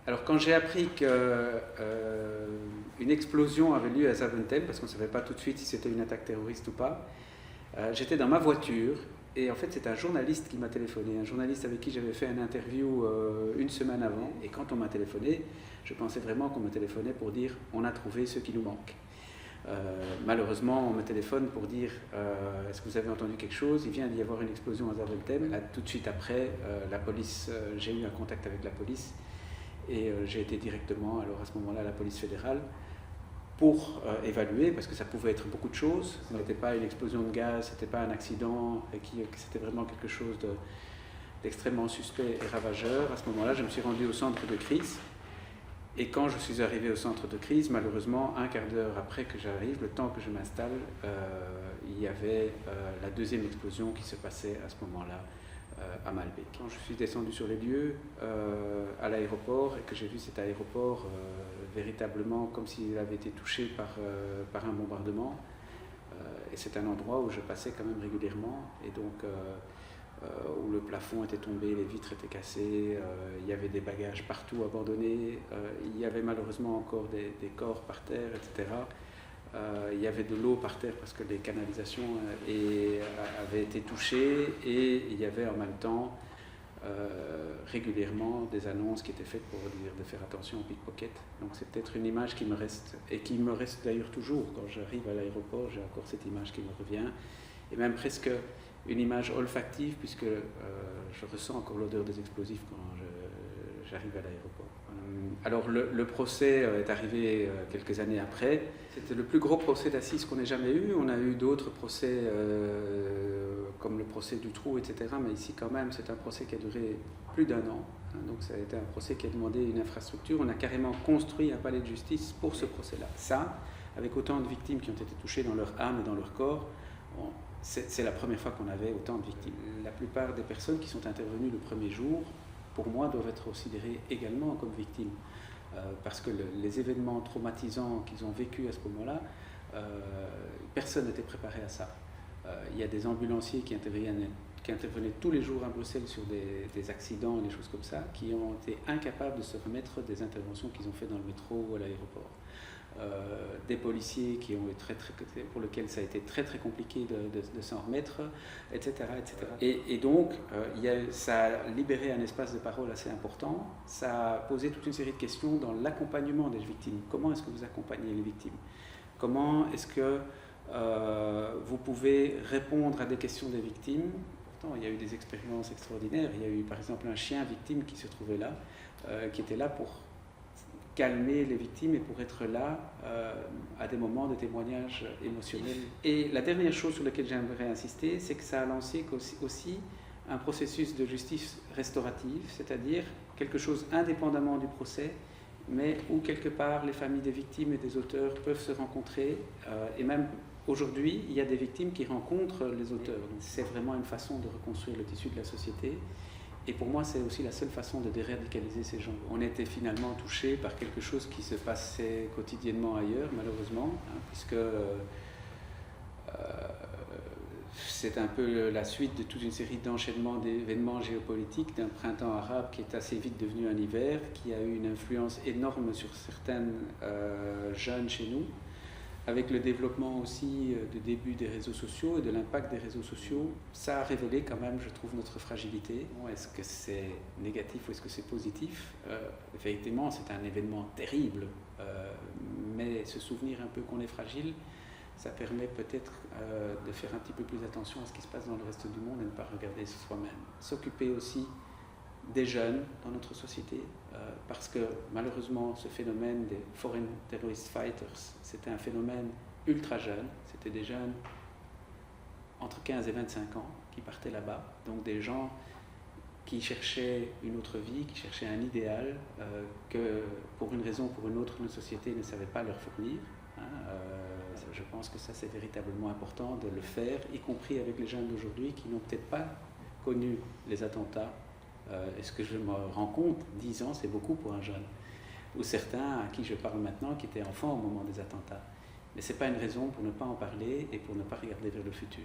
Alors quand j'ai appris qu'une explosion avait lieu à Zaventem, parce qu'on ne savait pas tout de suite si c'était une attaque terroriste ou pas, j'étais dans ma voiture et en fait c'est un journaliste qui m'a téléphoné, un journaliste avec qui j'avais fait une interview une semaine avant. Et quand on m'a téléphoné, je pensais vraiment qu'on me téléphonait pour dire on a trouvé ce qui nous manque. Malheureusement, on me téléphone pour dire est-ce que vous avez entendu quelque chose? Il vient d'y avoir une explosion à Zaventem. Là, tout de suite après, la police, j'ai eu un contact avec la police et j'ai été directement, alors à ce moment-là, à la police fédérale pour évaluer, parce que ça pouvait être beaucoup de choses. Ce n'était pas une explosion de gaz, ce n'était pas un accident, c'était vraiment quelque chose d'extrêmement suspect et ravageur. À ce moment-là, je me suis rendu au centre de crise. Et quand je suis arrivé au centre de crise, malheureusement, un quart d'heure après que j'arrive, le temps que je m'installe, il y avait la deuxième explosion qui se passait à ce moment-là à Malbec. Quand je suis descendu sur les lieux à l'aéroport et que j'ai vu cet aéroport véritablement comme s'il avait été touché par un bombardement, et c'est un endroit où je passais quand même régulièrement, et donc où le plafond était tombé, les vitres étaient cassées, il y avait des bagages partout abandonnés, il y avait malheureusement encore des corps par terre, etc. Il y avait de l'eau par terre parce que les canalisations avaient été touchées, et il y avait en même temps régulièrement des annonces qui étaient faites pour dire de faire attention aux pickpockets. Donc c'est peut-être une image qui me reste, et qui me reste d'ailleurs toujours. Quand j'arrive à l'aéroport, j'ai encore cette image qui me revient, et même presque une image olfactive, puisque je ressens encore l'odeur des explosifs quand j'arrive à l'aéroport. Alors le procès est arrivé quelques années après. C'était le plus gros procès d'assises qu'on ait jamais eu. On a eu d'autres procès comme le procès du Trou, etc. Mais ici quand même, c'est un procès qui a duré plus d'1 an. Donc ça a été un procès qui a demandé une infrastructure. On a carrément construit un palais de justice pour ce procès-là. Ça, avec autant de victimes qui ont été touchées dans leur âme et dans leur corps, c'est la première fois qu'on avait autant de victimes. La plupart des personnes qui sont intervenues le premier jour, pour moi, doivent être considérées également comme victimes. Parce que les événements traumatisants qu'ils ont vécus à ce moment-là, personne n'était préparé à ça. Il y a des ambulanciers qui intervenaient tous les jours à Bruxelles sur des accidents et des choses comme ça, qui ont été incapables de se remettre des interventions qu'ils ont faites dans le métro ou à l'aéroport. Des policiers qui ont pour lesquels ça a été très très compliqué de s'en remettre, etc. etc. Et donc, ça a libéré un espace de parole assez important. Ça a posé toute une série de questions dans l'accompagnement des victimes. Comment est-ce que vous accompagnez les victimes? Comment est-ce que vous pouvez répondre à des questions des victimes? Pourtant, il y a eu des expériences extraordinaires. Il y a eu par exemple un chien victime qui se trouvait là, qui était là pour calmer les victimes et pour être là à des moments de témoignage émotionnel. Et la dernière chose sur laquelle j'aimerais insister, c'est que ça a lancé aussi un processus de justice restaurative, c'est-à-dire quelque chose indépendamment du procès, mais où quelque part les familles des victimes et des auteurs peuvent se rencontrer, et même aujourd'hui, il y a des victimes qui rencontrent les auteurs. Donc c'est vraiment une façon de reconstruire le tissu de la société. Et pour moi, c'est aussi la seule façon de déradicaliser ces gens. On était finalement touchés par quelque chose qui se passait quotidiennement ailleurs, malheureusement, puisque c'est un peu la suite de toute une série d'enchaînements d'événements géopolitiques, d'un printemps arabe qui est assez vite devenu un hiver, qui a eu une influence énorme sur certains jeunes chez nous, avec le développement aussi du début des réseaux sociaux et de l'impact des réseaux sociaux. Ça a révélé quand même, je trouve, notre fragilité. Est-ce que c'est négatif ou est-ce que c'est positif? Effectivement, c'est un événement terrible, mais se souvenir un peu qu'on est fragile, ça permet peut-être de faire un petit peu plus attention à ce qui se passe dans le reste du monde et ne pas regarder soi-même. S'occuper aussi des jeunes dans notre société, parce que malheureusement ce phénomène des Foreign Terrorist Fighters, c'était un phénomène ultra jeune, c'était des jeunes entre 15 et 25 ans qui partaient là-bas, donc des gens qui cherchaient une autre vie, qui cherchaient un idéal que pour une raison ou pour une autre, notre société ne savait pas leur fournir. Je pense que ça c'est véritablement important de le faire, y compris avec les jeunes d'aujourd'hui qui n'ont peut-être pas connu les attentats. Est-ce que je me rends compte, 10 ans c'est beaucoup pour un jeune, ou certains à qui je parle maintenant qui étaient enfants au moment des attentats. Mais ce n'est pas une raison pour ne pas en parler et pour ne pas regarder vers le futur.